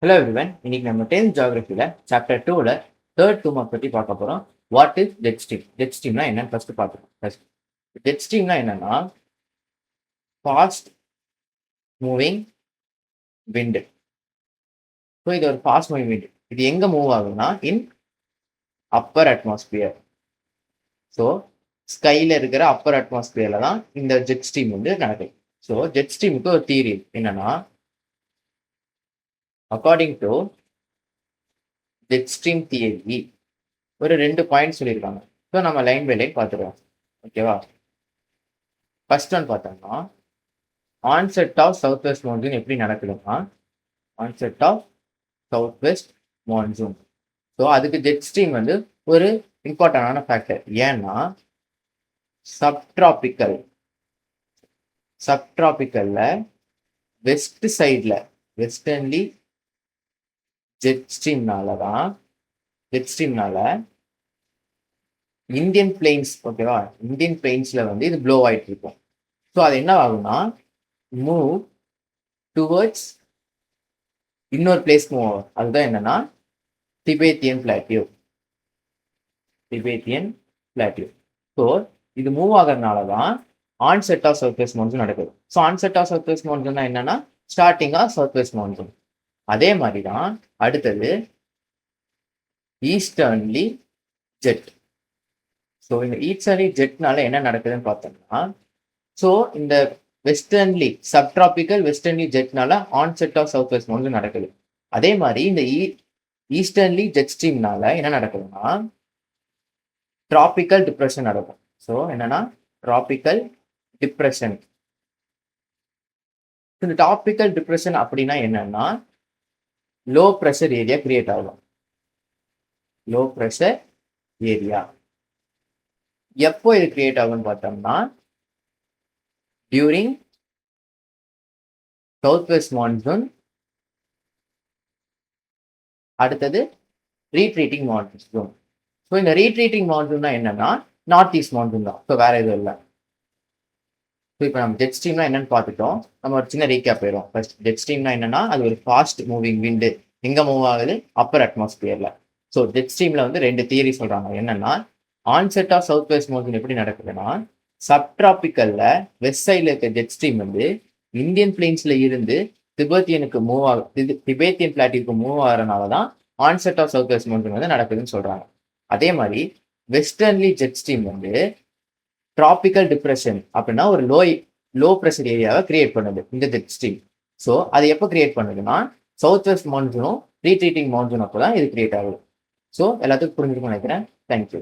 Hello everyone, இன்னைக்கு நம்ம 10th ஜியாகிரபியில் சாப்டர் 2ல தேர்ட் 2 மார்க் பற்றி பார்க்க போகிறோம். What is jet stream? Jet ஸ்ட்ரீம்னா என்னன்னு ஃபர்ஸ்ட் பார்த்துக்கோம். ஃபர்ஸ்ட் ஜெட் ஸ்ட்ரீம்னா என்னன்னா ஃபாஸ்ட் மூவிங் விண்ட். ஸோ இது ஒரு ஃபாஸ்ட் மூவிங் விண்ட். இது எங்கே மூவ் ஆகுதுன்னா இன் அப்பர் அட்மாஸ்பியர். ஸோ ஸ்கைல இருக்கிற அப்பர் அட்மாஸ்பியர்ல தான் இந்த ஜெட் ஸ்ட்ரீம் வந்து நடக்குது. ஸோ ஜெட் ஸ்ட்ரீமுக்கு ஒரு தியரி என்னன்னா, according to Z stream theory ஒரு 2 பாயிண்ட் சொல்லியிருக்காங்க. ஸோ நம்ம லைன் பை லைன் பார்த்துருவோம். ஓகேவா? ஃபர்ஸ்ட் ஒன் பார்த்தோம்னா, onset of south west monsoon எப்படி நடக்குதுன்னா, onset of south west monsoon. So அதுக்கு ஜெட் ஸ்ட்ரீம் வந்து ஒரு இம்பார்ட்டண்டான ஃபேக்டர். ஏன்னா சப்ட்ராபிக்கல்ல வெஸ்ட் சைடில் வெஸ்டர்ன்லி ஜெட் ஸ்ட்ரீம்னால இந்தியன் பிளெயின்ஸ், ஓகேவா, இந்தியன் பிளெயின்ஸ்ல வந்து இது ப்ளோ ஆயிட்டு இருக்கும். ஸோ அது என்ன ஆகும்னா மூவ் டுவர்ட்ஸ் இன்னொரு பிளேஸ் மூவ் ஆகும். அதுதான் என்னன்னா திபேத்தியன் பிளாட்டியூ. ஸோ இது மூவ் ஆகிறதுனால தான் onset of south west monsoon நடக்குது. So onset of south west monsoon என்னன்னா starting of south west monsoon. அதே மாதிரி தான் அடுத்தது ஈஸ்டர்ன்லி ஜெட். ஸோ இந்த ஈஸ்டர்ன்லி ஜெட்னால என்ன நடக்குதுன்னு பார்த்தோம்னா, ஸோ இந்த வெஸ்டர்ன்லி சப்ட்ராபிக்கல் வெஸ்டர்ன்லி ஜெட்னால onset of south west monsoon நடக்குது. அதே மாதிரி இந்த ஈஸ்டர்ன்லி ஜெட் ஸ்ட்ரீம்னால என்ன நடக்குதுன்னா டிராபிக்கல் டிப்ரெஷன் நடக்கும். ஸோ என்னன்னா டிராபிக்கல் டிப்ரெஷன். இந்த டிராபிக்கல் டிப்ரெஷன் அப்படின்னா என்னன்னா லோ ப்ரெஷர் ஏரியா கிரியேட் ஆகும். லோ ப்ரெஷர் ஏரியா எப்போ இது கிரியேட் ஆகும்னு பார்த்தோம்னா டியூரிங் சவுத் வெஸ்ட் மான்சூன், அடுத்தது ரீட்ரீட்டிங் மான்சூன். ஸோ இந்த ரீட்ரீட்டிங் மான்சூன்னா என்னன்னா நார்த் ஈஸ்ட் மான்சூன் தான். ஸோ வேற எதுவும் இல்லை. ஸோ இப்போ நம்ம ஜெட் ஸ்ட்ரீம்னா என்னன்னு பார்த்துட்டோம். நம்ம ஒரு சின்ன ரீகேப் போயிடும். ஃபர்ஸ்ட் ஜெட் ஸ்ட்ரீம்னா என்னன்னா அது ஒரு ஃபாஸ்ட் மூவிங் விண்டு. எங்க மூவ் ஆகுது? அப்பர் அட்மாஸ்பியர்ல. ஸோ ஜெட் ஸ்ட்ரீம்ல வந்து 2 தியரி சொல்றாங்க. என்னன்னா onset of south west monsoon எப்படி நடக்குதுன்னா, சப்ட்ராபிக்கல்ல வெஸ்ட் சைட்ல இருக்க ஜெட் ஸ்ட்ரீம் வந்து இந்தியன் பிளெயின்ஸ்ல இருந்து திபேத்தியனுக்கு மூவ் ஆகுது, திபேத்தியன் பிளாட்டிற்கு மூவ் ஆகிறதுனால தான் onset of south west monsoon வந்து நடக்குதுன்னு சொல்றாங்க. அதே மாதிரி வெஸ்டர்ன்லி ஜெட் ஸ்ட்ரீம் வந்து டிராபிக்கல் டிப்ரெஷன் அப்படின்னா ஒரு லோ ப்ரெஷர் ஏரியாவை கிரியேட் பண்ணுது இந்த ஜெட் ஸ்ட்ரீம். ஸோ அது எப்போ கிரியேட் பண்ணுதுன்னா சவுத் வெஸ்ட் மான்சூனும் ரீட்ரீட்டிங் மான்சூன் அப்போ தான் இது கிரியேட் ஆகுது. ஸோ எல்லாத்துக்கும் புரிஞ்சுக்கணும்னு நினைக்கிறேன். தேங்க்யூ.